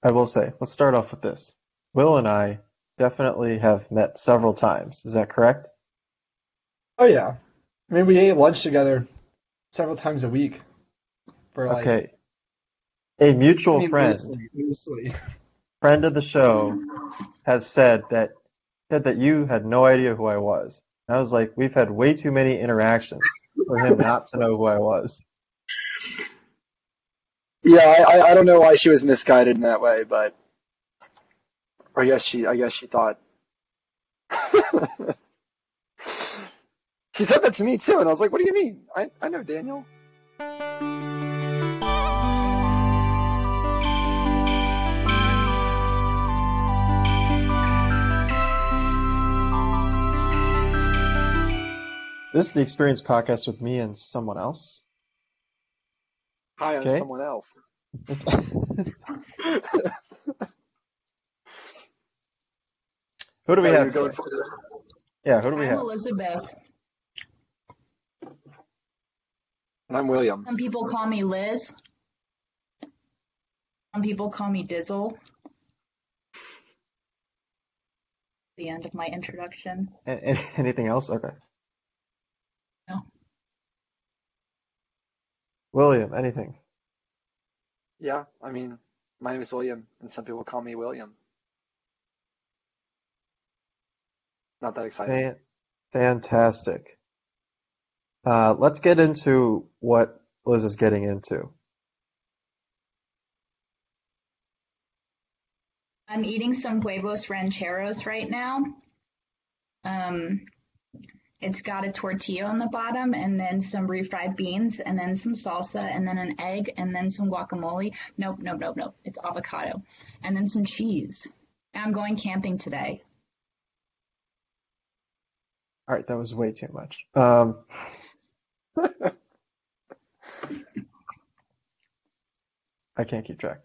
I will say, let's start off with this. Will and I definitely have met several times. Is that correct? Oh yeah. I mean, we ate lunch together several times a week for like, Okay. A I mutual mean, friend, loosely. friend of the show, has said that you had no idea who I was. And I was like, we've had way too many interactions for him not to know who I was. Yeah, I don't know why she was misguided in that way, but I guess she thought. She said that to me too, and I was like, "What do you mean? I know Daniel." This is the Experience Podcast with me and someone else. Hi, I'm Okay? someone else. Who do Is we that what have you're going today? for? Yeah, who do we I'm have? Elizabeth. And I'm William. Some people call me Liz. Some people call me Dizzle. The end of my introduction. Anything else? Okay. No. William, anything? Yeah, I mean, my name is William, and some people call me William. Not that exciting. Fantastic. Let's get into what Liz is getting into. I'm eating some huevos rancheros right now. It's got a tortilla on the bottom and then some refried beans and then some salsa and then an egg and then some guacamole. Nope. It's avocado. And then some cheese. I'm going camping today. All right, that was way too much. I can't keep track.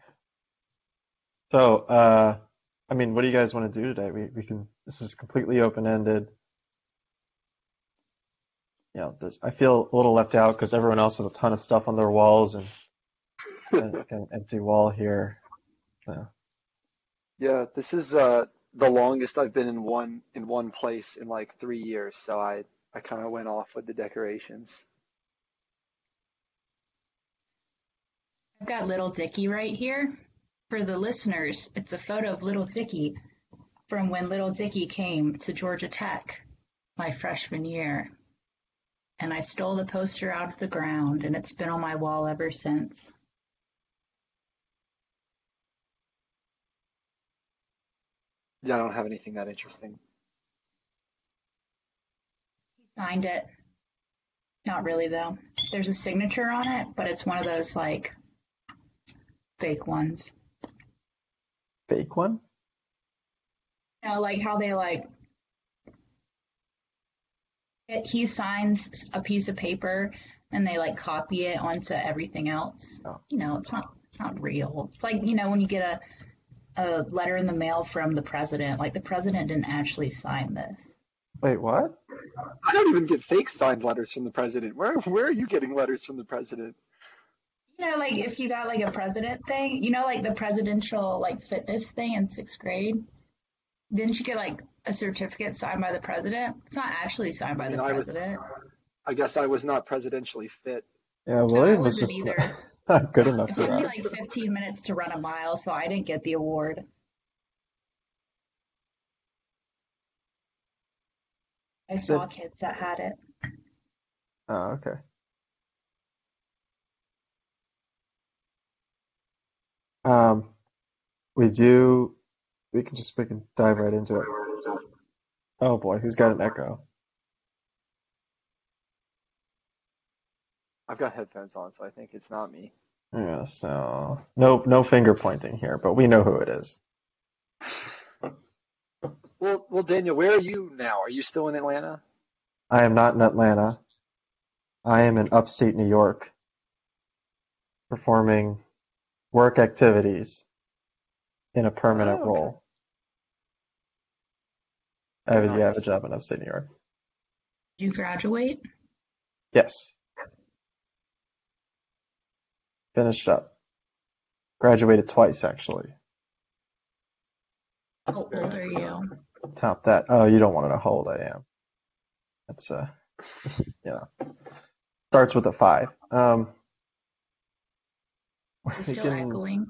So, I mean, what do you guys want to do today? We can. This is completely open-ended. I feel a little left out because everyone else has a ton of stuff on their walls and an empty wall here. So, Yeah, this is the longest I've been in one place in like 3 years, so I kind of went off with the decorations. I've got Little Dicky right here. For the listeners, it's a photo of Little Dicky from when Little Dicky came to Georgia Tech my freshman year. And I stole the poster out of the ground, and it's been on my wall ever since. Yeah, I don't have anything that interesting. He signed it. Not really, though. There's a signature on it, but it's one of those, like, fake ones. fake one? You know, like how they, like, he signs a piece of paper and they, like, copy it onto everything else. Oh, You know, it's not real. It's like, when you get a letter in the mail from the president, like, the president didn't actually sign this. wait, what? I don't even get fake signed letters from the president. Where are you getting letters from the president? Like if you got like a president thing, like the presidential like fitness thing in sixth grade, didn't you get like a certificate signed by the president? It's not actually signed I by mean, the president. I guess I was not presidentially fit. Yeah, No, I William was wasn't just either. not good enough It for took me that. like 15 minutes to run a mile, so I didn't get the award. I saw Did, kids that had it. oh, okay. Um, we do, we can dive right into it. Oh boy, who's got an echo? I've got headphones on, so I think it's not me. Yeah, so no finger pointing here, but we know who it is. Well, Daniel, where are you now? Are you still in Atlanta? I am not in Atlanta. I am in upstate New York performing work activities in a permanent Oh, okay. role. I have a Nice. job in upstate New York. Did you graduate? Yes, finished up. Graduated twice actually. How old are you? Top that. Oh, you don't want to know how old I am. That's yeah. Starts with a 5. Is We it still can. echoing?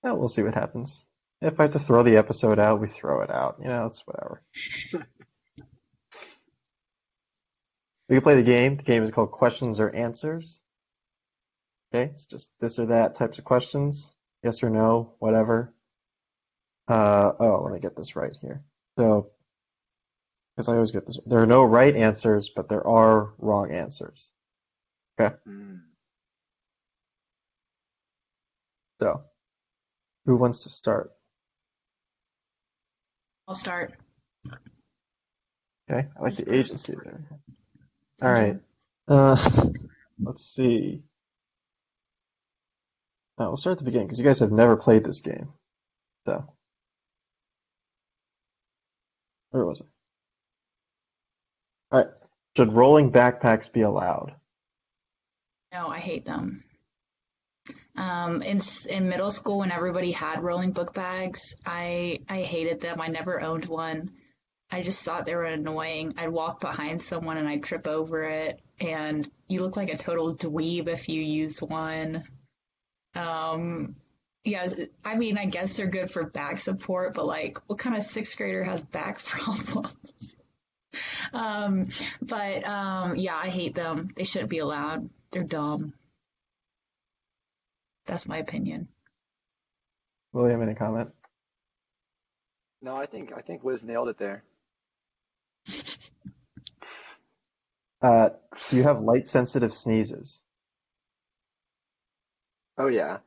Yeah, we'll see what happens. If I have to throw the episode out, we throw it out. It's whatever. We can play the game. The game is called Questions or Answers. Okay, it's just this or that types of questions. Yes or no, whatever. Let me get this right here. So, because I always get this. There are no right answers, but there are wrong answers. Okay, Mm. so who wants to start? I'll start. Okay, I like Who's the first? agency there. All right. Let's see. We'll start at the beginning because you guys have never played this game. So, where was it? All right. Should rolling backpacks be allowed? No, I hate them. In middle school, when everybody had rolling book bags, I hated them. I never owned one. I just thought they were annoying. I'd walk behind someone and I'd trip over it, and you look like a total dweeb if you use one. Um, yeah, I mean, I guess they're good for back support, but like, what kind of sixth grader has back problems? Um, but yeah, I hate them. They shouldn't be allowed. They're dumb. That's my opinion. William, any comment? No, I think Liz nailed it there. Do you have light sensitive sneezes? Oh yeah.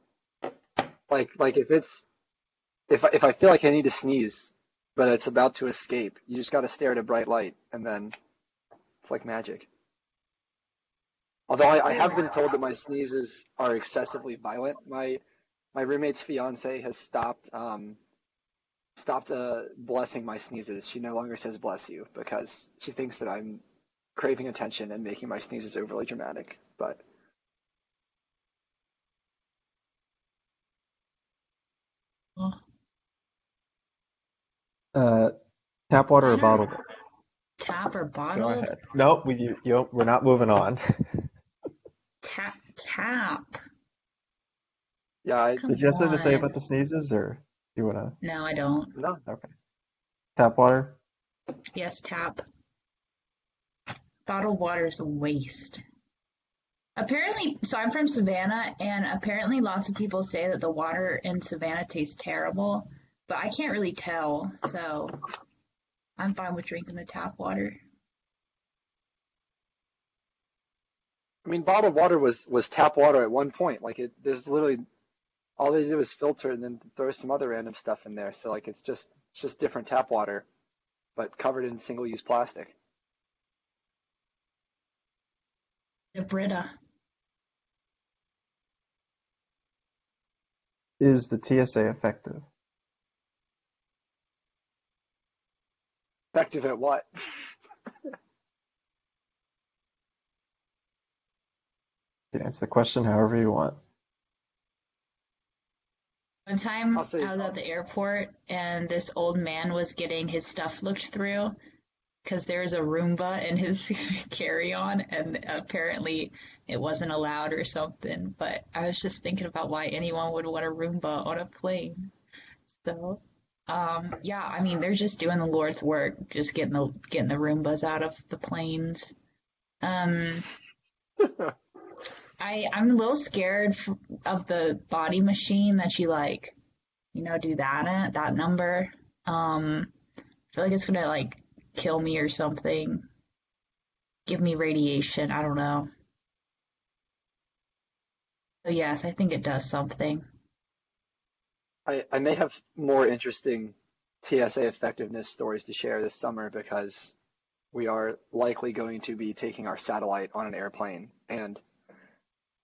Like if I feel like I need to sneeze, but it's about to escape, you just got to stare at a bright light, and then it's like magic. Although I have been told that my sneezes are excessively violent. My roommate's fiance has stopped blessing my sneezes. She no longer says bless you because she thinks that I'm craving attention and making my sneezes overly dramatic. But Oh, Uh, Tap water or mine are bottled water? tap or Go bottled? ahead. Nope, we're not moving on. Tap. yeah, Did Come you have something to say about on. the sneezes, or do you wanna? No, I don't. no, Okay. Tap water. Yes, tap. Bottled water is a waste. Apparently, so I'm from Savannah, and apparently lots of people say that the water in Savannah tastes terrible, but I can't really tell, so I'm fine with drinking the tap water. I mean bottled water was tap water at one point. Like there's literally all they do is filter and then throw some other random stuff in there. So like it's just different tap water, but covered in single-use plastic. The Brita. Is the TSA effective? Effective at what? You can answer the question however you want. One time I'll say I was at the airport and this old man was getting his stuff looked through because there was a Roomba in his carry-on and apparently it wasn't allowed or something. But I was just thinking about why anyone would want a Roomba on a plane. So, yeah, I mean they're just doing the Lord's work, just getting the Roombas out of the planes. Um, I'm a little scared of the body machine that you like, do that at that number. I feel like it's gonna like kill me or something, give me radiation. I don't know. So yes, I think it does something. I may have more interesting TSA effectiveness stories to share this summer because we are likely going to be taking our satellite on an airplane. And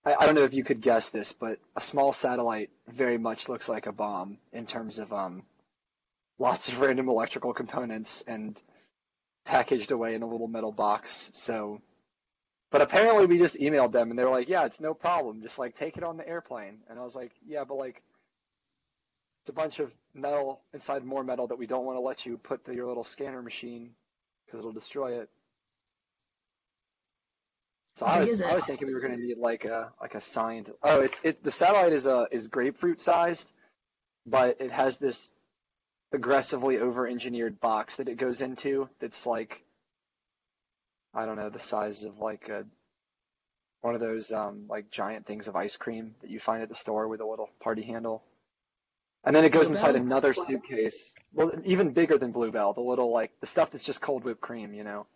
I don't know if you could guess this, but a small satellite very much looks like a bomb in terms of lots of random electrical components and packaged away in a little metal box. So, but apparently we just emailed them and they were like, yeah, it's no problem. Just like take it on the airplane. And I was like, yeah, but like It's a bunch of metal inside more metal that we don't want to let you put through your little scanner machine because it'll destroy it. So How I big was is I it? was thinking we were going to need like a signed. Oh, the satellite is grapefruit sized, but it has this aggressively over-engineered box that it goes into that's like, I don't know, the size of like one of those like giant things of ice cream that you find at the store with a little party handle. And then it goes inside Bluebell? another suitcase. Well, even bigger than Bluebell, the little like the stuff that's just cold whipped cream, you know.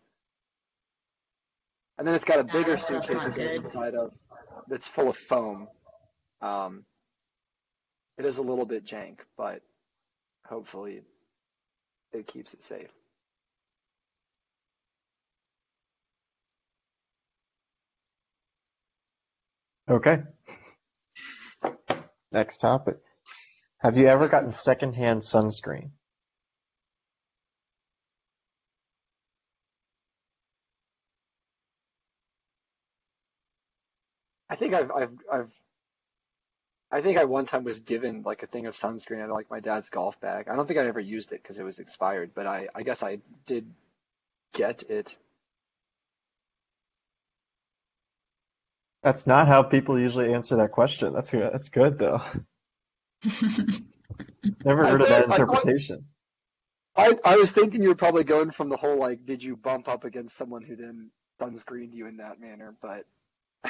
And then it's got a Nah, bigger that stuff's suitcase not that goes good. inside of that's full of foam. Um, it is a little bit jank, but hopefully it keeps it safe. Okay. Next topic. Have you ever gotten secondhand sunscreen? I think I think I one time was given like a thing of sunscreen out of like my dad's golf bag. I don't think I ever used it because it was expired, but I guess I did get it. That's not how people usually answer that question. That's good though. Never I heard of that think I thought interpretation. I was thinking you were probably going from the whole like, did you bump up against someone who then sunscreened you in that manner? But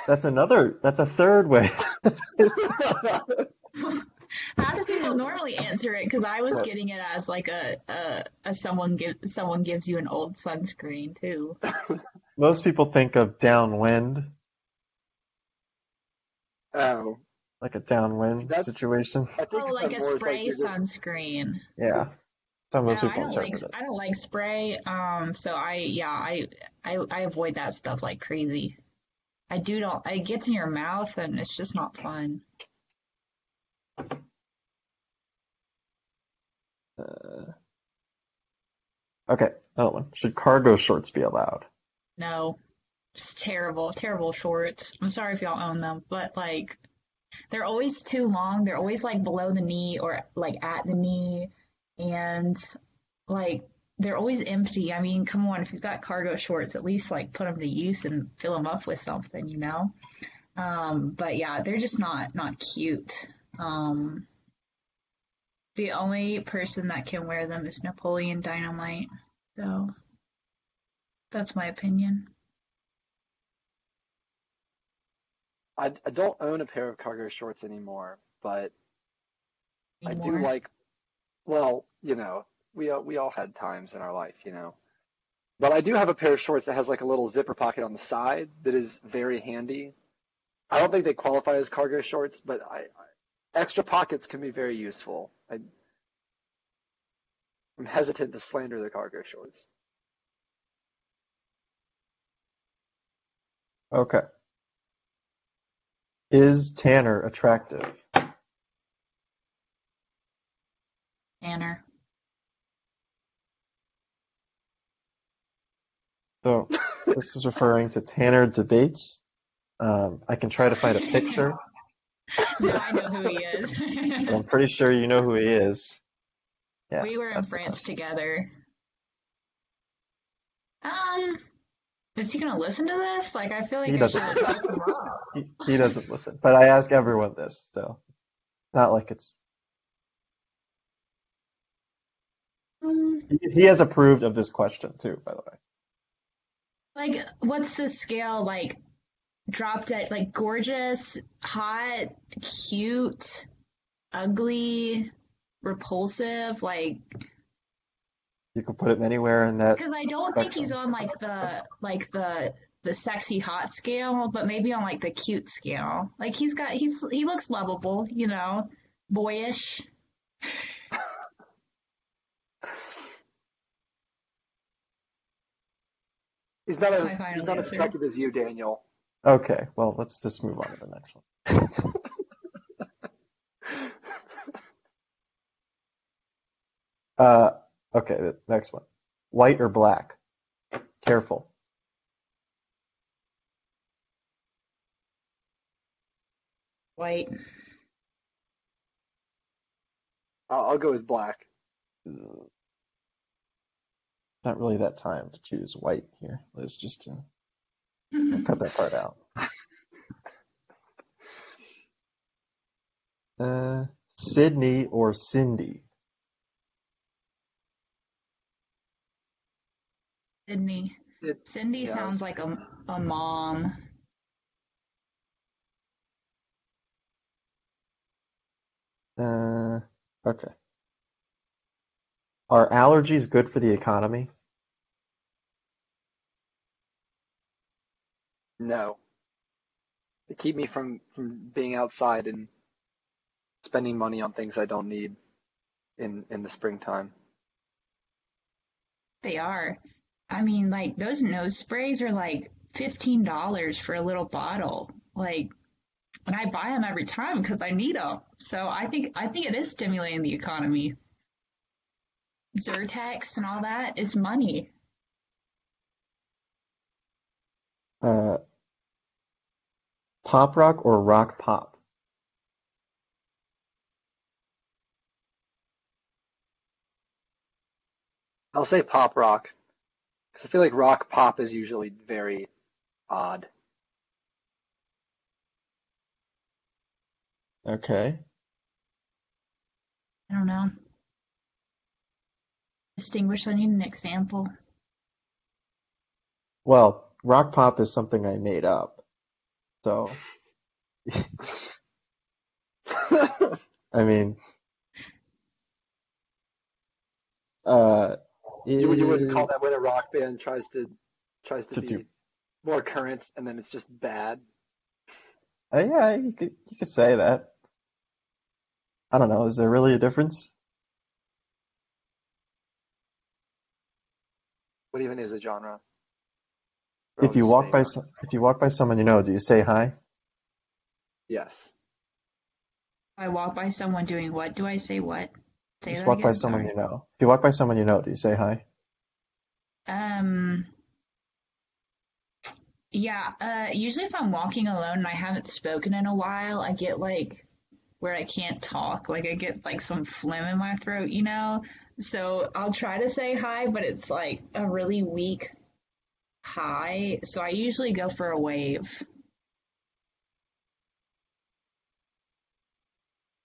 That's a third way. How do people normally answer it? Because I was getting it as like a someone gives you an old sunscreen too. Most people think of downwind, oh, like a downwind that's situation. I think Oh, of like that a more as like spray you're just sunscreen. Yeah. Some No, most people interpret it. I don't like spray. So I avoid that stuff like crazy. I do don't. It gets in your mouth and it's just not fun. Uh, okay, another one. Should cargo shorts be allowed? No, it's terrible, terrible shorts. I'm sorry if y'all own them, but like they're always too long. They're always like below the knee or like at the knee, and like they're always empty. I mean, come on, if you've got cargo shorts, at least like put them to use and fill them up with something, you know? But yeah, they're just not cute. Um, the only person that can wear them is Napoleon Dynamite. So that's my opinion. I don't own a pair of cargo shorts anymore, but I do Anymore. like, well, you know, we all had times in our life, you know. But I do have a pair of shorts that has like a little zipper pocket on the side that is very handy. I don't think they qualify as cargo shorts, but extra pockets can be very useful. I'm hesitant to slander the cargo shorts. Okay. Is Tanner attractive? Tanner. So this is referring to Tanner Debates. I can try to find a picture, No, I know who he is. but I'm pretty sure you know who he is. Yeah, We were in that's the France question. together. Um, is he gonna listen to this? Like, I feel like He I should doesn't have listen. spoken up. He doesn't listen. But I ask everyone this, so not like it's. Um, He has approved of this question too, by the way. like, what's the scale? Like, drop dead, like gorgeous, hot, cute, ugly, repulsive, like You can put him anywhere in that because I don't think he's spectrum. on like the sexy hot scale, but maybe on like the cute scale. Like he looks lovable, you know, boyish. That's my He's final not as answer. attractive as you, Daniel. Okay, well, let's just move on to the next one. Uh, okay, the next one. White or black? Careful. White. I'll go with black. Not really that time to choose white here. Let's just cut that part out. Sydney or Cindy? Sydney. Cindy Yes. sounds like a mom. Okay. Are allergies good for the economy? No. They keep me from being outside and spending money on things I don't need in the springtime. They are. I mean, like those nose sprays are like $15 for a little bottle. Like, and I buy them every time because I need them. So I think it is stimulating the economy. Zyrtex and all that is money. Pop rock or rock pop? I'll say pop rock because I feel like rock pop is usually very odd. Okay. I don't know. Distinguish, I need an example. Well, rock pop is something I made up. So, I mean, You wouldn't call that when a rock band tries to to do. be more current and then it's just bad. Yeah, you could say that. I don't know. Is there really a difference? What even is a genre? If you walk by Yes. if you walk by someone you know, do you say hi? If I walk by someone doing what? Do I say what? Say Just that walk by again, someone sorry. you know. If you walk by someone you know, do you say hi? Um, yeah, usually if I'm walking alone and I haven't spoken in a while, I get like where I can't talk, like I get like some phlegm in my throat, you know? So I'll try to say hi, but it's like a really weak hi. So I usually go for a wave.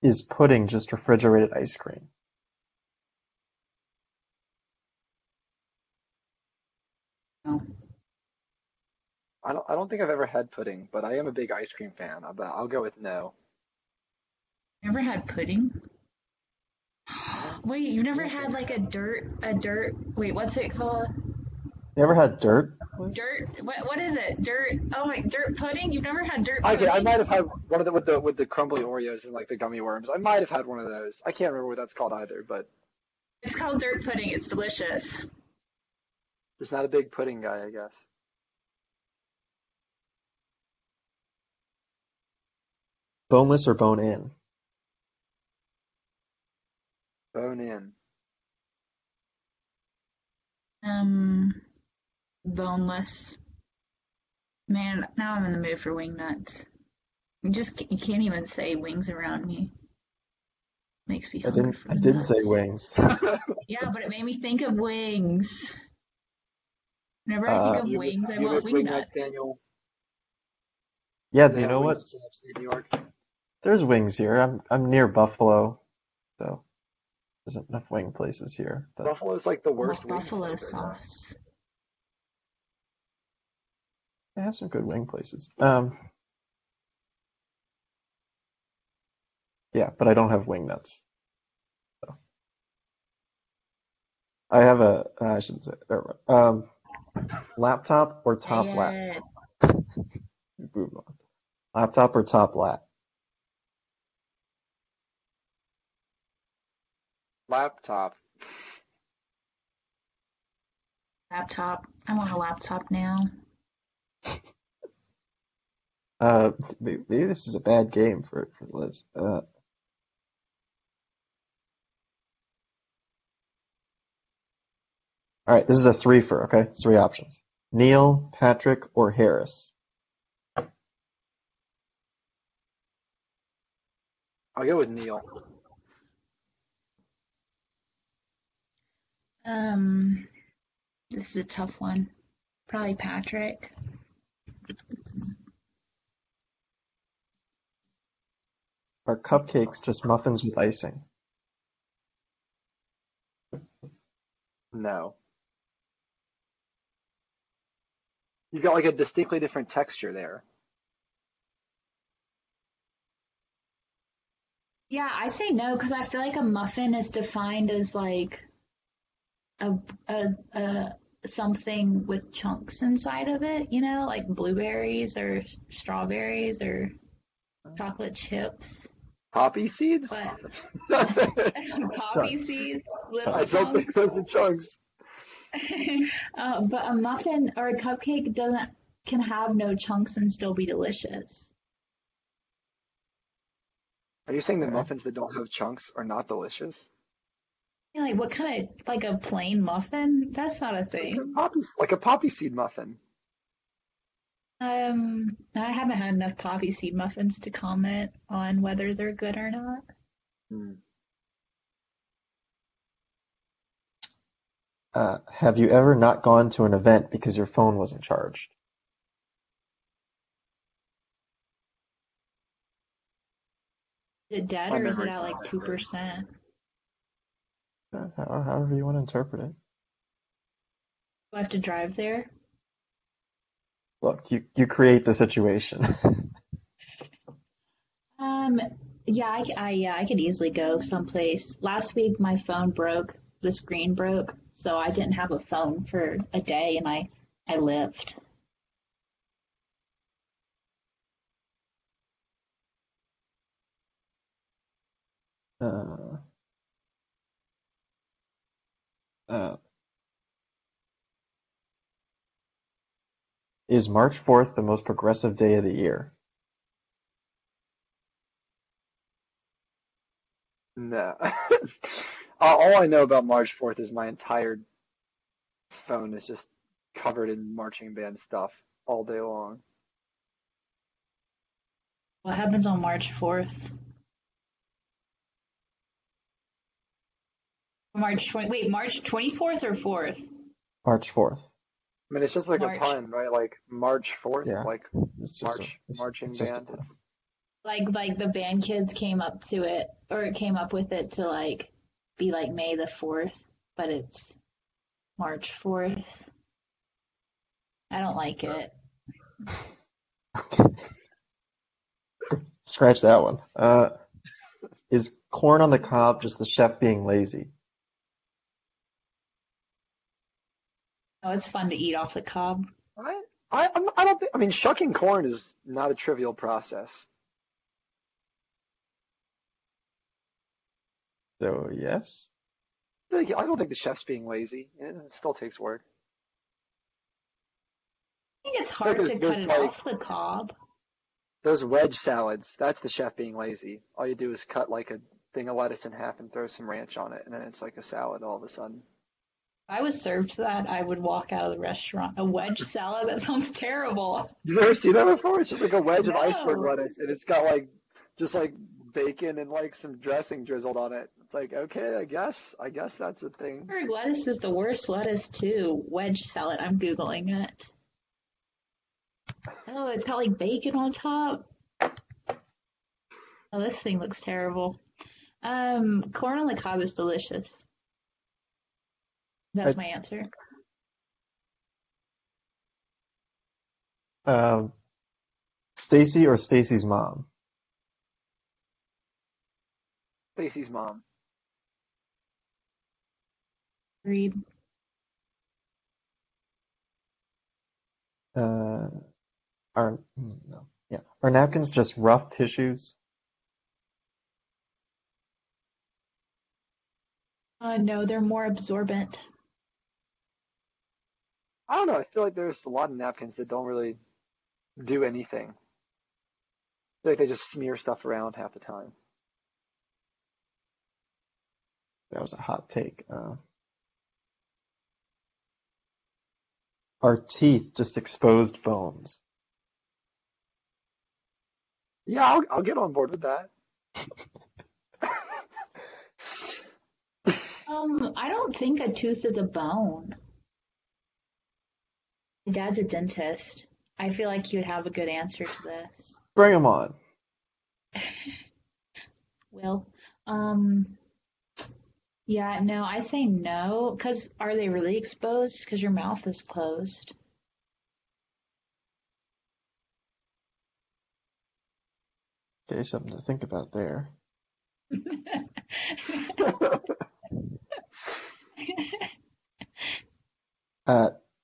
Is pudding just refrigerated ice cream? Oh. I don't think I've ever had pudding, but I am a big ice cream fan. But I'll go with no. Never had pudding? No, Wait, you've I never don't had think like so. wait, what's it called? You ever had dirt? What is it? Dirt pudding? You've never had dirt Okay, I pudding? might have had one of the with the crumbly Oreos and like the gummy worms. I might have had one of those. I can't remember what that's called either, but It's called dirt pudding. It's delicious. just not a big pudding guy, I guess. Boneless or bone in? Bone in. Um, boneless. Man, now I'm in the mood for wing nuts. You can't even say wings around me. Makes me hungry for I didn't say nuts. wings. Yeah, but it made me think of wings. Whenever I think Uh, of You wings, I want miss wing wing nuts, nuts. Daniel. yeah, They you have know wing what? nuts in upstate New York. There's wings here. I'm near Buffalo, so there's enough wing places here. But Buffalo's like the I worst want wing buffalo place, I think. sauce. they have some good wing places. Yeah, but I don't have wing nuts. So I have I shouldn't say. Never mind. Laptop or Say top lat? it. Move on. Laptop or top lat? Laptop. Laptop. I want a laptop now. Maybe this is a bad game for Liz. All right, this is a three-fer, okay? It's three options. Neil, Patrick, or Harris? I'll go with Neil. Um, this is a tough one. Probably Patrick. Are cupcakes just muffins with icing? No. You got like a distinctly different texture there. Yeah, I say no because I feel like a muffin is defined as like a something with chunks inside of it, like blueberries or strawberries or chocolate chips. Poppy seeds? But poppy Chunks. seeds, little I Chunks. don't think chunks. those are chunks. But a muffin or a cupcake doesn't can have no chunks and still be delicious. Are you saying that Okay. muffins that don't have chunks are not delicious? Like what kind of like a plain muffin? That's not a thing. Like a poppy seed muffin. I haven't had enough poppy seed muffins to comment on whether they're good or not. Hmm. Have you ever not gone to an event because your phone wasn't charged? Is it dead My or is it memory's at not like that good. 2%? However you want to interpret it. Do I have to drive there? Look, you create the situation. Um, yeah, I could easily go someplace. Last week my phone broke, the screen broke, so I didn't have a phone for a day and I lived. Uh, uh, is March 4th the most progressive day of the year? No. All I know about March 4th is my entire phone is just covered in marching band stuff all day long. What happens on March 4th? March 24th or 4th? March 4th. I mean, it's just like a March. pun, right? Like March 4th, Yeah, like marching it's just a band. pun. Like the band kids came up to it or came up with it to like be like May the 4th, but it's March 4th. I don't like it. Scratch that one. Is corn on the cob just the chef being lazy? Oh, it's fun to eat off the cob. I don't think, I mean, shucking corn is not a trivial process. So yes. I don't think the chef's being lazy. It still takes work. I think it's Like hard to cut there's it like off the cob. those wedge salads. That's the chef being lazy. All you do is cut like a thing of lettuce in half and throw some ranch on it, and then it's like a salad all of a sudden. If I was served that, I would walk out of the restaurant. A wedge salad? That sounds terrible. You've never seen that before? It's just like a wedge of iceberg No. lettuce, and it's got like just like bacon and like some dressing drizzled on it. It's like, okay, I guess that's a thing. Iceberg lettuce is the worst lettuce too. Wedge salad. I'm Googling it. Oh, it's got like bacon on top. Oh, this thing looks terrible. Corn on the cob is delicious. That's I, my answer. Stacy or Stacy's mom? Stacy's mom. Agreed. Uh, no, yeah. Are napkins just rough tissues? No, they're more absorbent. I don't know. I feel like there's a lot of napkins that don't really do anything. I feel like they just smear stuff around half the time. That was a hot take. Are teeth just exposed bones? Yeah, I'll get on board with that. I don't think a tooth is a bone. My dad's a dentist. I feel like he would have a good answer to this. Bring them on. Well, yeah, no, I say no, because are they really exposed? Because your mouth is closed. Okay, something to think about there.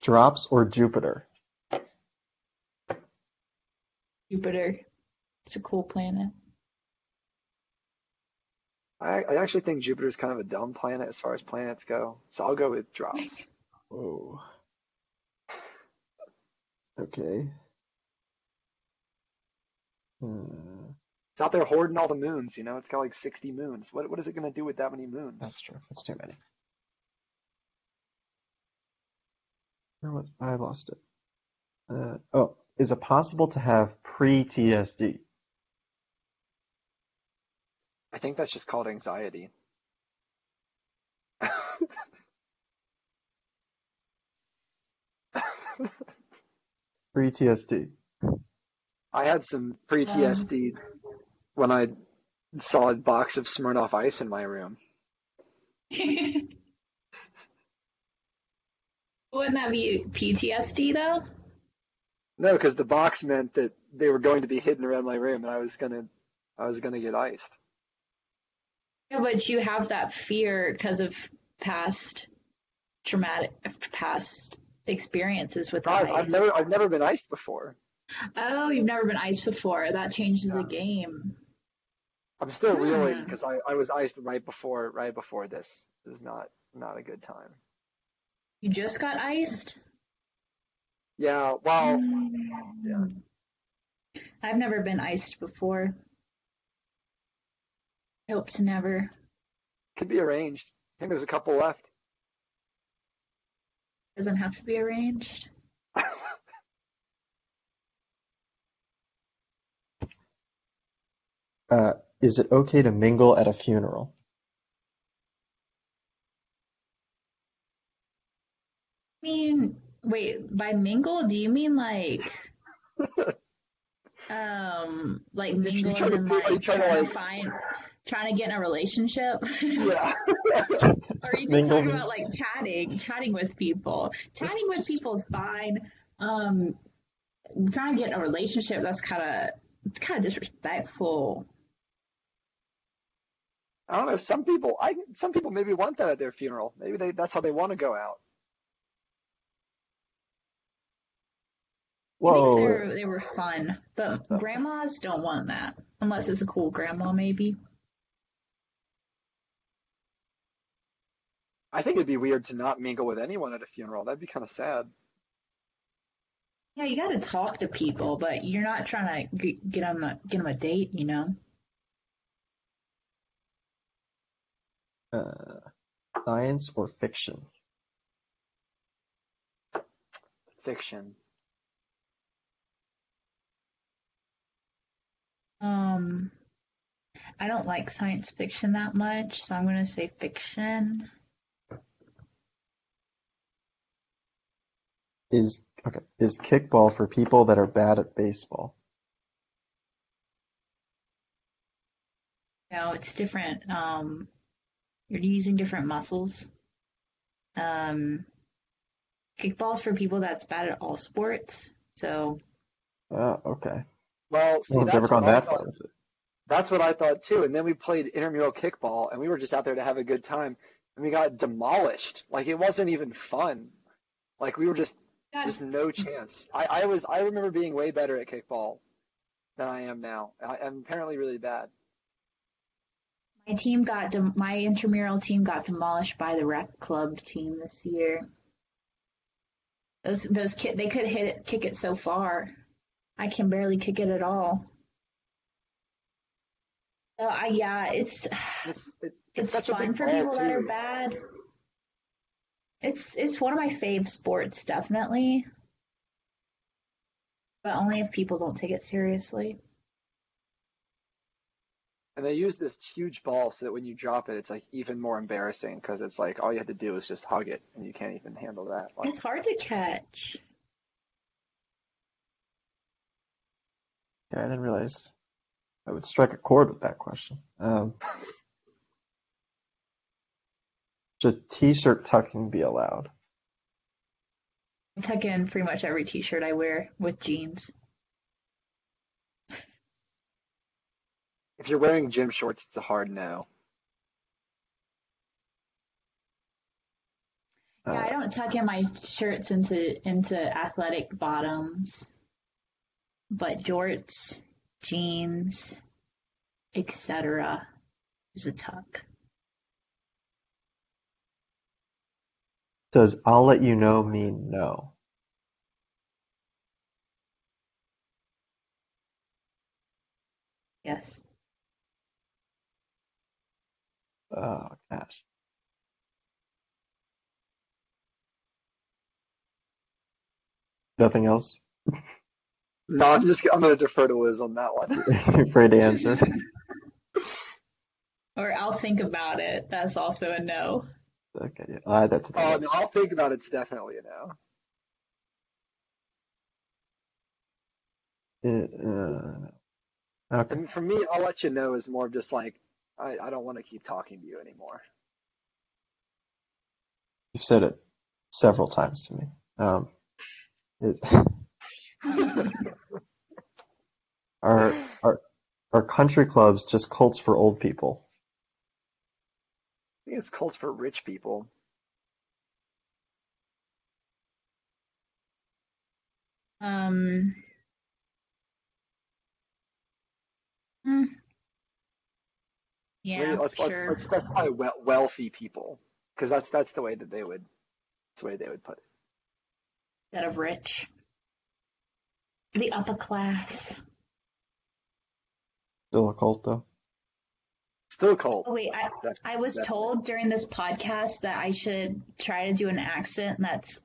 Drops or Jupiter? Jupiter. It's a cool planet. I actually think Jupiter's kind of a dumb planet as far as planets go, so I'll go with drops. Whoa. Okay. It's out there hoarding all the moons, you know? It's got like 60 moons. What is it going to do with that many moons? That's true. That's too many. I lost it. Is it possible to have pre-TSD? I think that's just called anxiety. Pre-TSD. I had some pre-TSD when I saw a box of Smirnoff Ice in my room. Wouldn't that be PTSD though? No, because the box meant that they were going to be hidden around my room, and I was gonna get iced. Yeah, but you have that fear because of past experiences with ice. I've never been iced before. Oh, you've never been iced before. That changes the game. I'm still reeling because I was iced right before this. It was not a good time. You just got iced? Yeah, well, yeah. I've never been iced before. I hope to never. Could be arranged. I think there's a couple left. Doesn't have to be arranged. Is it okay to mingle at a funeral? I mean, wait, by mingle, do you mean like mingle as in like trying to get in a relationship? Yeah. Or are you just talking about like chatting with people? Chatting with people is fine. Trying to get in a relationship, that's kind of disrespectful. I don't know. Some people maybe want that at their funeral. Maybe that's how they want to go out. Whoa. They were fun, but grandmas don't want that unless it's a cool grandma, maybe. I think it'd be weird to not mingle with anyone at a funeral. That'd be kind of sad. Yeah, you got to talk to people, but you're not trying to get them a date, you know. Science or fiction? Fiction. I don't like science fiction that much, so I'm going to say fiction. Is kickball for people that are bad at baseball? No, it's different. You're using different muscles. Kickball's for people that's bad at all sports. So. Okay. Well, see, that's what I thought too. And then we played intramural kickball, and we were just out there to have a good time, and we got demolished. Like it wasn't even fun. Like we were just no chance. I remember being way better at kickball than I am now. I'm apparently really bad. My intramural team got demolished by the rec club team this year. Those kids, they could kick it so far. I can barely kick it at all. So it's fun for people that are bad. It's one of my fave sports, definitely. But only if people don't take it seriously. And they use this huge ball so that when you drop it, it's like even more embarrassing because it's like all you have to do is just hug it, and you can't even handle that. Like, It's hard to catch. Yeah, I didn't realize I would strike a chord with that question. Should t-shirt tucking be allowed? I tuck in pretty much every t-shirt I wear with jeans. if you're wearing gym shorts, it's a hard no. Yeah, I don't tuck in my shirts into athletic bottoms, but jorts, jeans, etc. is a tuck. Does "I'll let you know" mean no? Yes. Oh, gosh. Nothing else? No, I'm gonna defer to Liz on that one. You're afraid to answer? Or I'll think about it. That's also a no. Okay, yeah. That's a Oh yes. no, I'll think about it. It's definitely a no. Okay. And for me, I'll let you know is more of just like I don't want to keep talking to you anymore. You've said it several times to me. It, are country clubs just cults for old people? I think it's cults for rich people. Um, hmm, Maybe yeah, let's sure. specify wealthy people because that's the way that they would that's the way they would put it. Instead of rich. The upper class. Still a cult, though. Still a cult. Oh wait, I was Definitely. told during this podcast that I should try to do an accent that's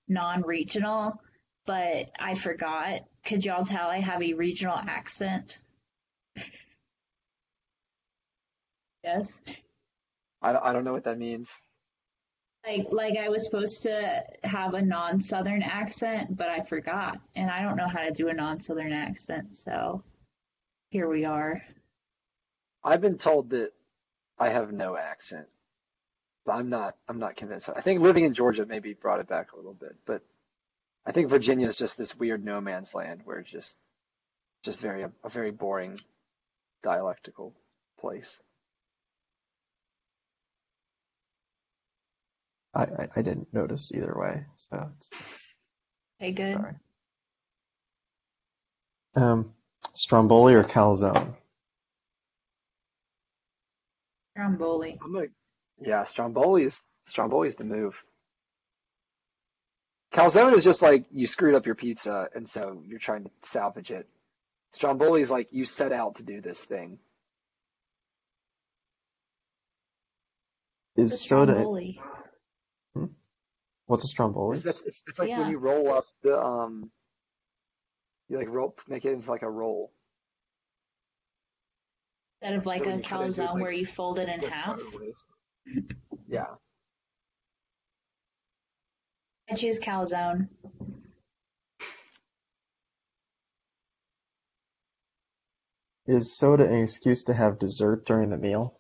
non-regional, but I forgot. Could y'all tell I have a regional accent? Yes. I don't know what that means. Like I was supposed to have a non-Southern accent, but I forgot, and I don't know how to do a non-Southern accent, so here we are. I've been told that I have no accent, but I'm not convinced. I think living in Georgia maybe brought it back a little bit, but I think Virginia is just this weird no man's land where it's just a very boring dialectical place. I didn't notice either way, so it's Okay, good. sorry. Stromboli or calzone? Stromboli. Yeah, Stromboli's the move. Calzone is just like you screwed up your pizza and so you're trying to salvage it. Stromboli's like you set out to do this thing. The Is soda? Stromboli. What's a stromboli? It's like when Yeah. you roll up the you like make it into like a roll. Instead of like So a when you cut into it, it's calzone like where you fold it in split half. sideways. Yeah. I choose calzone. Is soda an excuse to have dessert during the meal?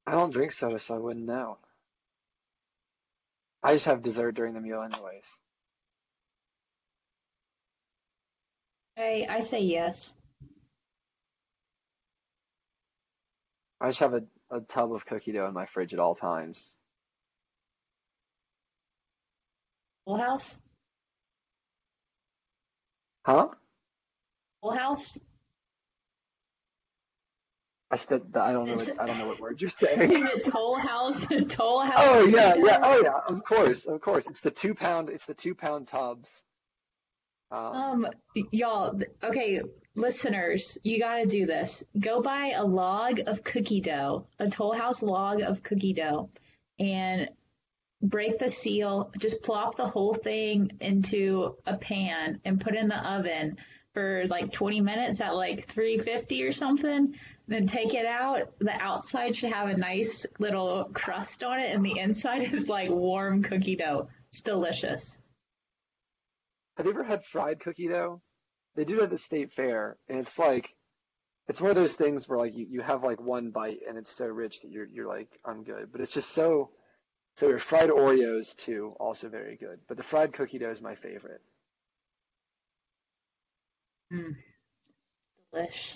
I don't drink soda, so I wouldn't know. I just have dessert during the meal anyways. I say yes. I just have a tub of cookie dough in my fridge at all times. Full House? Huh? Full House? I don't know I don't know what word you're saying. Is it Toll House? Toll House? Oh yeah, cookie yeah, dough? oh yeah, of course. It's the 2 pound tubs. Y'all, okay, listeners, you gotta do this. Go buy a log of cookie dough, a Toll House log of cookie dough, and break the seal. Just plop the whole thing into a pan and put it in the oven for like 20 minutes at like 350 or something, then take it out. The outside should have a nice little crust on it, and the inside is like warm cookie dough. It's delicious. Have you ever had fried cookie dough? They do it at the state fair, and it's like it's one of those things where like you have like one bite and it's so rich that you're like, I'm good. But it's just so your fried Oreos too, also very good. But the fried cookie dough is my favorite. Mm, delish.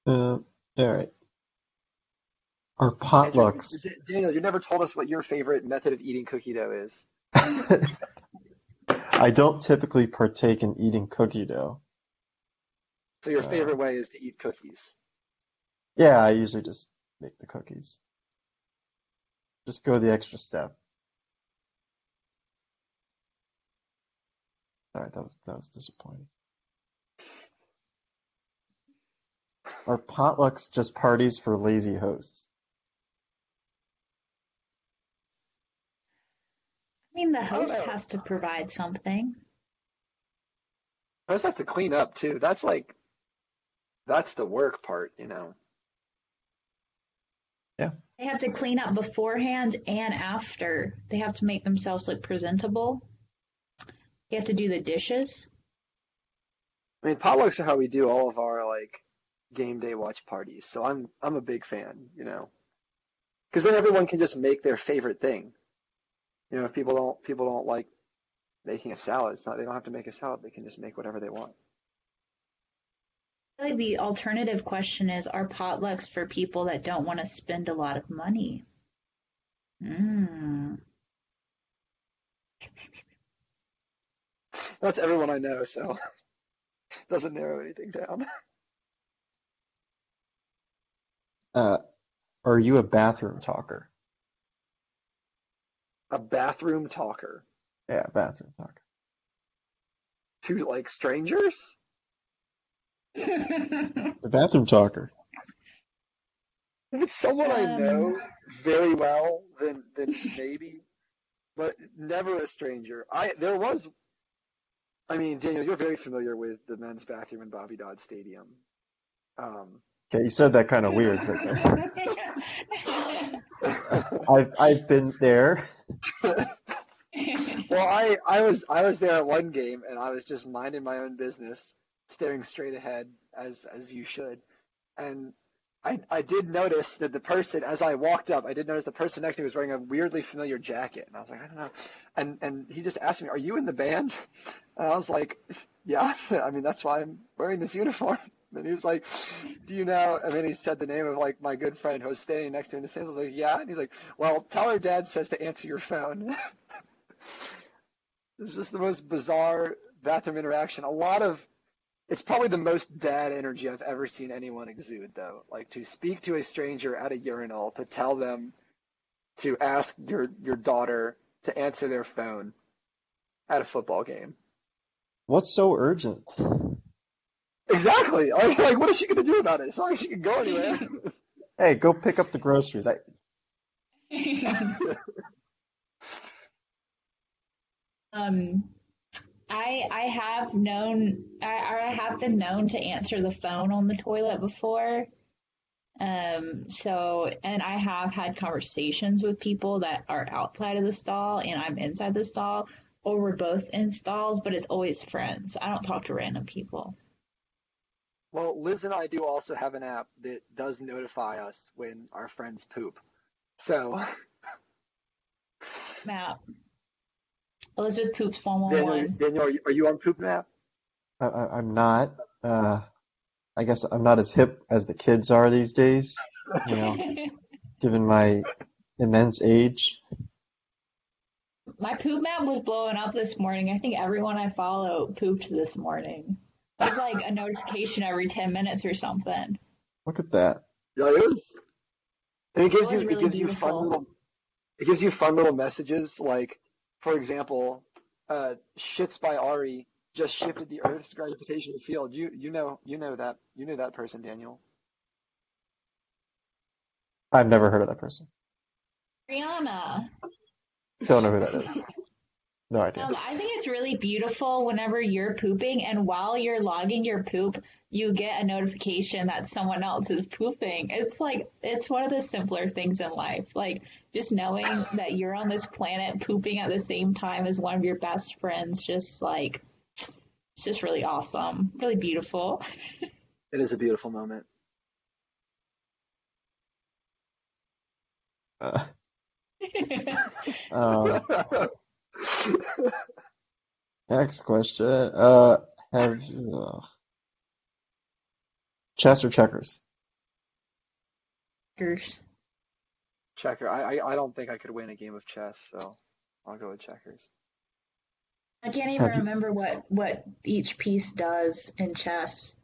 All right. Our Andrew, potlucks. Daniel, you never told us what your favorite method of eating cookie dough is. I don't typically partake in eating cookie dough. So your Uh, favorite way is to eat cookies. yeah, I usually just make the cookies. Just go the extra step. All right, that was disappointing. Are potlucks just parties for lazy hosts? I mean, the I don't host know. has to provide something. Host has to clean up too. That's the work part, you know. Yeah. They have to clean up beforehand and after. They have to make themselves look presentable. You have to do the dishes. I mean, potlucks are how we do all of our like game day watch parties. So I'm a big fan, you know, because then everyone can just make their favorite thing. You know, if people don't like making a salad, it's not they don't have to make a salad. They can just make whatever they want. Really, the alternative question is, are potlucks for people that don't want to spend a lot of money? Mm. That's everyone I know, so it doesn't narrow anything down. Uh, are you a bathroom talker? A bathroom talker Yeah, bathroom talker. to like strangers? A bathroom talker. If it's someone I Um, know very well, then maybe, but never a stranger. I mean, Daniel, you're very familiar with the men's bathroom in Bobby Dodd Stadium. Um, Okay, you said that kind of weird, but I've been there. well, I was there at one game and I was just minding my own business, staring straight ahead as you should, and I did notice that the person as I walked up, I did notice the person next to me was wearing a weirdly familiar jacket, and I was like, I don't know, and he just asked me, "Are you in the band?" And I was like, "Yeah, I mean that's why I'm wearing this uniform." And he was like, "Do you know?" And then he said the name of like my good friend who was standing next to him in the stands. I was like, "Yeah," and he's like, "Well, tell her dad says to answer your phone." It's just the most bizarre bathroom interaction. It's probably the most dad energy I've ever seen anyone exude, though. Like to speak to a stranger at a urinal, to tell them to ask your daughter to answer their phone at a football game. What's so urgent? Exactly. Like what is she going to do about it? It's not like she can go anywhere. Hey, go pick up the groceries. um, I have known I have been known to answer the phone on the toilet before. And I have had conversations with people that are outside of the stall and I'm inside the stall, or we're both in stalls, but it's always friends. I don't talk to random people. Well, Liz and I do also have an app that does notify us when our friends poop. So, Map. Elizabeth Poops Daniel, 111. Daniel, are you on Poop Map? I'm not. I guess I'm not as hip as the kids are these days, you know, given my immense age. My poop map was blowing up this morning. I think everyone I follow pooped this morning. It was like a notification every 10 minutes or something. Look at that. Yeah, it is. And It was really beautiful. it gives you fun little messages like, for example, Shits by Ari just shifted the Earth's gravitational field. You know that person, Daniel. I've never heard of that person. Rihanna. Don't know who that is. No idea. I think it's really beautiful whenever you're pooping, and while you're logging your poop, you get a notification that someone else is pooping. It's like, it's one of the simpler things in life. Like, just knowing that you're on this planet pooping at the same time as one of your best friends, just like, it's just really awesome, really beautiful. It is a beautiful moment. Uh, um, next question. Have chess or checkers? Checker. I don't think I could win a game of chess, so I'll go with checkers. I can't even Have you remember what each piece does in chess.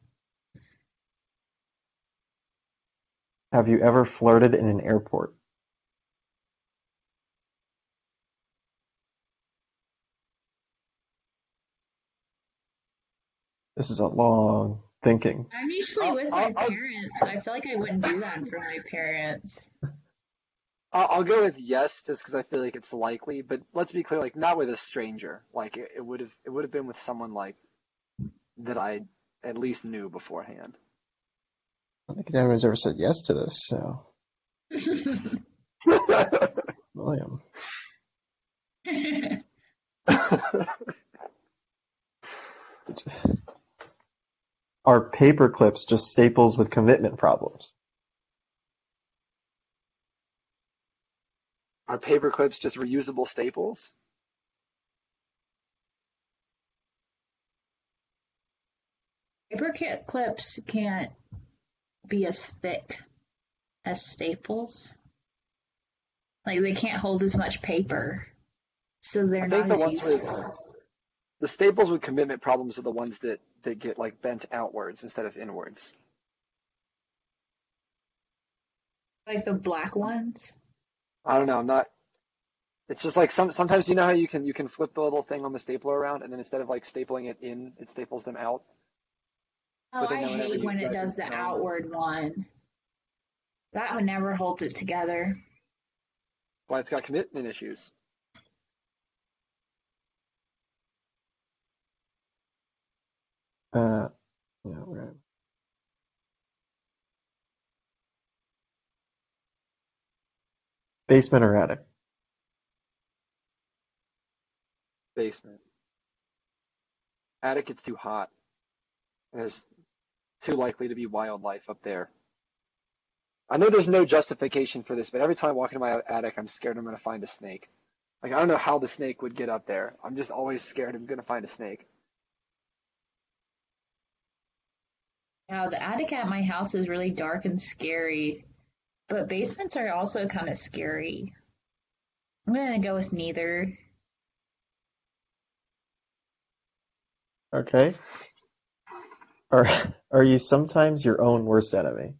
have you ever flirted in an airport? This is a long thinking. I'm usually I'll, with I'll, my I'll, parents, so I feel like I wouldn't do that in front of my parents. I'll go with yes, just because I feel like it's likely. But let's be clear, like not with a stranger. Like it would have been with someone like that I at least knew beforehand. I don't think anyone's ever said yes to this, so William. Are paper clips just staples with commitment problems? Are paper clips just reusable staples? Paper clips can't be as thick as staples. Like they can't hold as much paper, so I they're think not the as ones with useful. the staples with commitment problems are the ones that get like bent outwards instead of inwards. Like the black ones. I don't know. I'm not. It's just like sometimes you know how you can flip the little thing on the stapler around and then instead of like stapling it in, it staples them out. Oh, But then I no one ever hate when uses it that does the term. outward one. That never holds it together. Why it's got commitment issues. Uh, yeah, right. Basement or attic? Basement. Attic, it's too hot. There's too likely to be wildlife up there. I know there's no justification for this, but every time I walk into my attic, I'm scared I'm going to find a snake. Like, I don't know how the snake would get up there. I'm just always scared I'm going to find a snake. Now, the attic at my house is really dark and scary, but basements are also kind of scary. I'm gonna go with neither. Okay. Are are you sometimes your own worst enemy?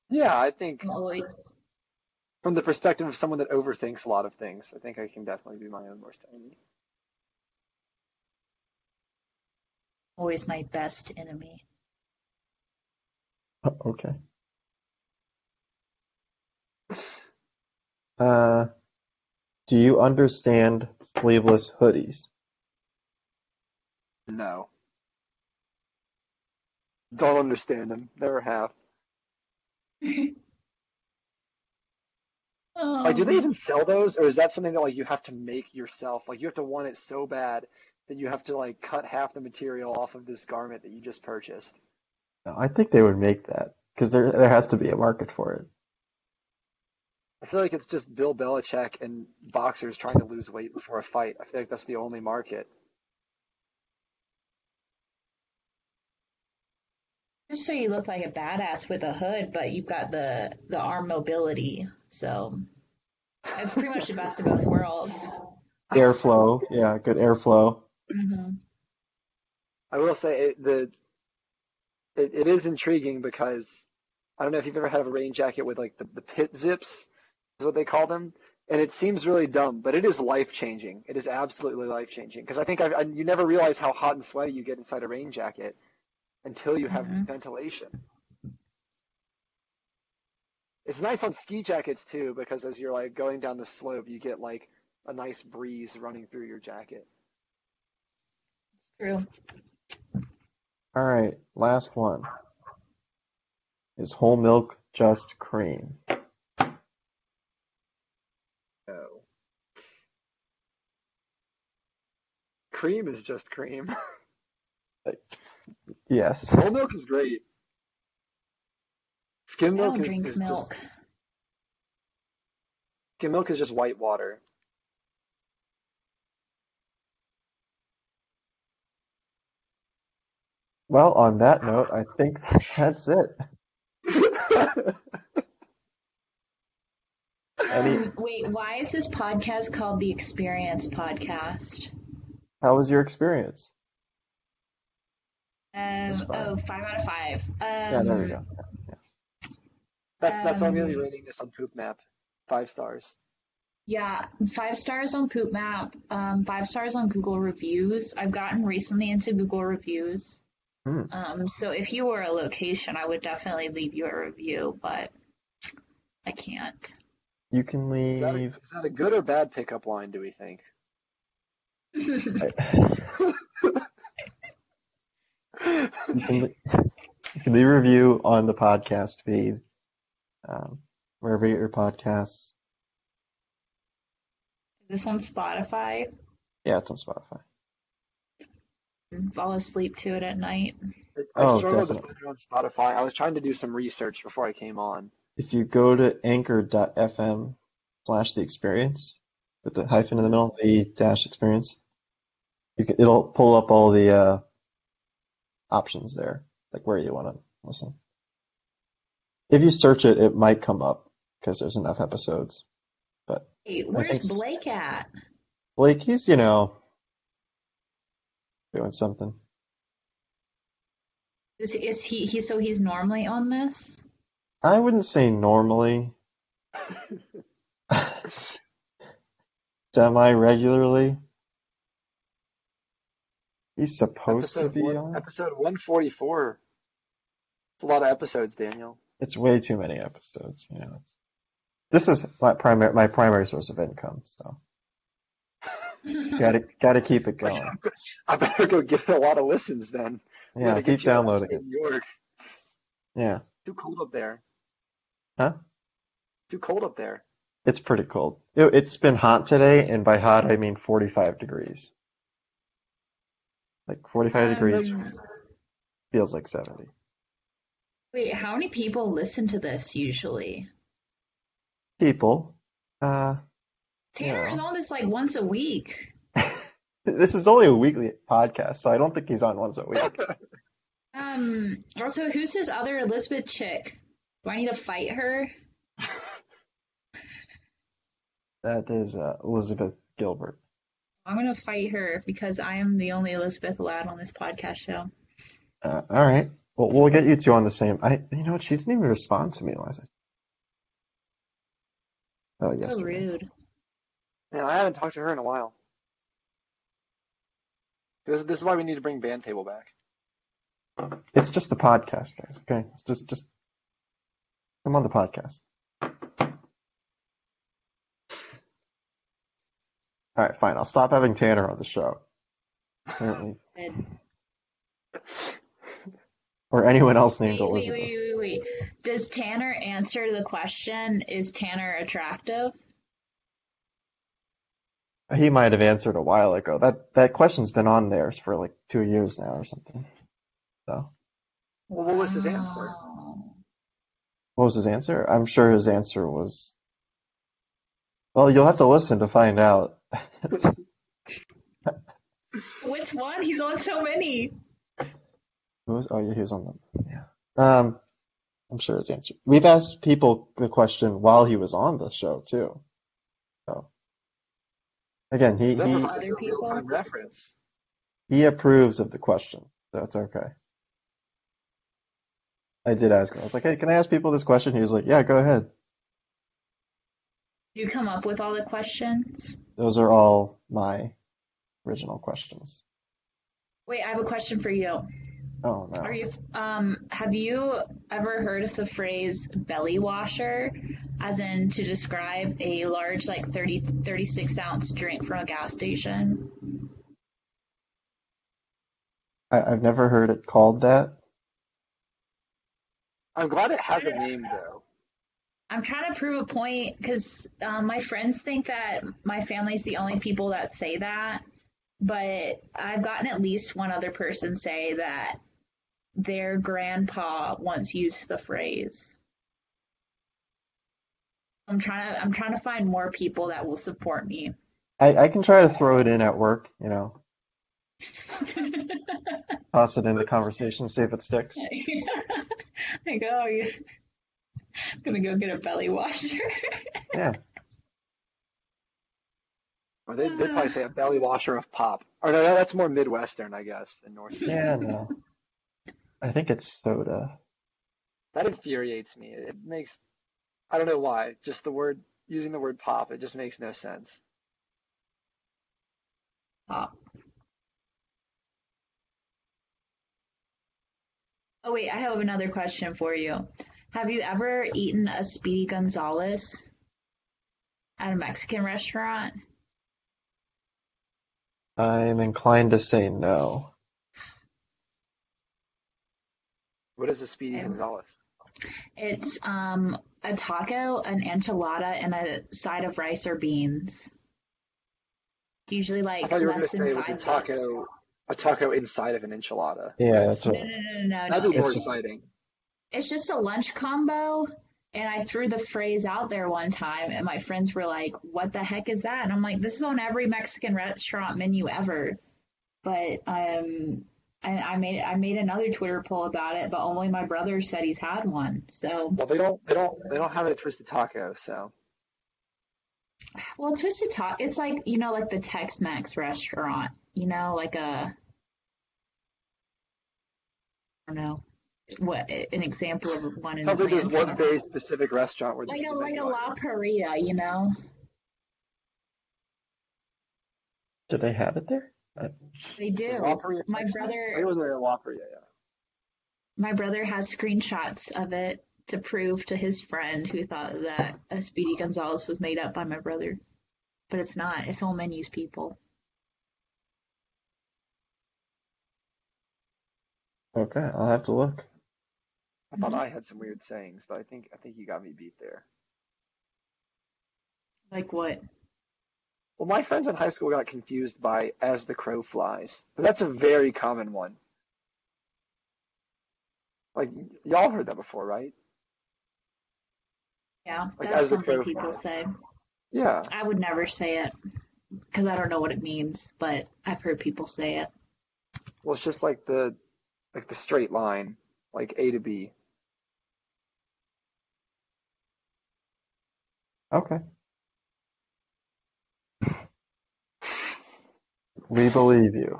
Yeah, I think Always, from the perspective of someone that overthinks a lot of things, I think I can definitely be my own worst enemy. always my best enemy. Oh, okay. Uh, do you understand sleeveless hoodies? No. Don't understand them. Never have. Like, do they Um, even sell those, or is that something that like you have to make yourself? Like, you have to want it so bad that you have to like cut half the material off of this garment that you just purchased. No, I think they would make that because there has to be a market for it. I feel like it's just Bill Belichick and boxers trying to lose weight before a fight. I feel like that's the only market. just so you look like a badass with a hood, but you've got the arm mobility. So it's pretty much the best of both worlds. Airflow, yeah, good airflow. Hmm. I will say it is intriguing because I don't know if you've ever had a rain jacket with like the pit zips, is what they call them. And it seems really dumb, but it is life changing. It is absolutely life changing because I think you never realize how hot and sweaty you get inside a rain jacket until you have Hmm. ventilation. It's nice on ski jackets too, because as you're like going down the slope, you get like a nice breeze running through your jacket. True. All right, last one. Is whole milk just cream? No. Cream is just cream. Yes. Whole milk is great. Skim I milk don't is, drink is just milk. skim milk is just white water. Well, on that note, I think that's it. Wait, why is this podcast called the Experience Podcast? How was your experience? Um, That's fine. oh, 5 out of 5. Yeah, there we go. That's I'm really Um, rating this on Poop Map. 5 stars. yeah, 5 stars on Poop Map, 5 stars on Google Reviews. I've gotten recently into Google Reviews. Hmm. So if you were a location, I would definitely leave you a review, but I can't. You can leave. Is that a good or bad pickup line, do we think? You can leave a review on the podcast feed, wherever you get your podcasts. This on Spotify. Yeah, it's on Spotify. Fall asleep to it at night. I Oh, struggled to definitely. find it on Spotify. I was trying to do some research before I came on. If you go to anchor.fm/the-experience with the hyphen in the middle, the-experience, it'll pull up all the options there, like where you want to listen. If you search it, it might come up because there's enough episodes. But Hey, I think where's Blake at? Blake, he's, doing something. Is he so he's normally on this? I wouldn't say normally, semi-regularly. He's supposed to be on. Episode 144. It's a lot of episodes, Daniel. It's way too many episodes. This is my primary source of income, so gotta keep it going. I better go give it a lot of listens then. Yeah, Gotta keep get you to downloading it. upstate New York. Yeah. Too cold up there. Huh? Too cold up there. It's pretty cold. It's been hot today, and by hot I mean 45 degrees. Like 45 degrees feels like 70. Wait, how many people listen to this usually? People, Tanner is on this like once a week. this is only a weekly podcast, so I don't think he's on once a week. Also, who's his other Elizabeth chick? Do I need to fight her? That is Elizabeth Gilbert. I'm gonna fight her because I am the only Elizabeth allowed on this podcast show. All right. Well, we'll get you two on the same. You know what? She didn't even respond to me last night. Oh, So yesterday. rude. Man, I haven't talked to her in a while. This is why we need to bring Band Table back. It's just the podcast, guys. Okay, it's just come on the podcast. All right, fine. I'll stop having Tanner on the show. Apparently, Good. or anyone else named Wait, Elizabeth. wait. Does Tanner answer the question, is Tanner attractive? He might have answered a while ago. That question's been on there for like 2 years now or something. So, Well, what was his answer? Wow. what was his answer? I'm sure his answer was, well, you'll have to listen to find out. Which one? He's on so many. Oh, yeah, he was on them. Yeah. I'm sure his answer. We've asked people the question while he was on the show too. So again, That provides Other a real-time people? reference. he approves of the question, so it's okay. I did ask him. I was like, hey, can I ask people this question? He was like, yeah, go ahead. Did you come up with all the questions? Those are all my original questions. Wait, I have a question for you. Oh no. Have you ever heard of the phrase belly washer, as in to describe a large, like 36 ounce drink from a gas station? I've never heard it called that. I'm glad it has a name though. I'm trying to prove a point because my friends think that my family's the only people that say that, but I've gotten at least one other person say that their grandpa once used the phrase. I'm trying to find more people that will support me. I can try to throw it in at work, you know, toss it into conversation, see if it sticks. I go, you're gonna go get a belly washer. Yeah. Or they'd probably say a belly washer of pop. Or no, that's more Midwestern, I guess, than Northeastern. Yeah, no. I think it's soda. That infuriates me. It makes, I don't know why, just using the word pop, it just makes no sense. Pop. Oh wait, I have another question for you. Have you ever eaten a Speedy Gonzales at a Mexican restaurant? I'm inclined to say no. What is a Speedy Gonzales? It's a taco, an enchilada, and a side of rice or beans. It's usually I like thought you were going to less say than it was $5. a taco inside of an enchilada. Yeah, that's No, what. no, no, no, no, That'd no. be more It's just exciting. It's just a lunch combo. And I threw the phrase out there one time, and my friends were like, "What the heck is that?" And I'm like, "This is on every Mexican restaurant menu ever." But I made another Twitter poll about it, but only my brother said he's had one. So, Well, they don't have it at Twisted Taco, so well, Twisted Taco, it's like like the Tex-Mex restaurant, like a, I don't know what an example of one in sounds like there's one Atlanta, very specific restaurant where this like is a a like a menu La item. Paria. Do they have it there? They Is La do. Paria My Tex-Mex? brother I was there at La Paria, yeah. My brother has screenshots of it to prove to his friend who thought that a Speedy Gonzales was made up by my brother. But it's not. It's all menus, people. Okay, I'll have to look. I thought I had some weird sayings, but I think you got me beat there. Like what? Well, my friends in high school got confused by "as the crow flies," but that's a very common one. Like y'all heard that before, right? Yeah, Like that's as the something crow people flies. say. Yeah. I would never say it because I don't know what it means, but I've heard people say it. Well, it's just like the straight line, like A to B. Okay. We believe you.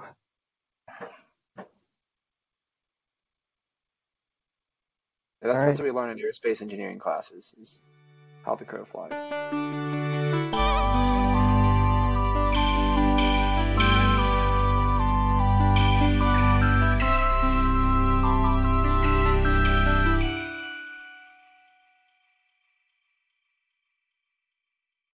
Yeah, All that's right. what we learn in aerospace engineering classes is how the crow flies.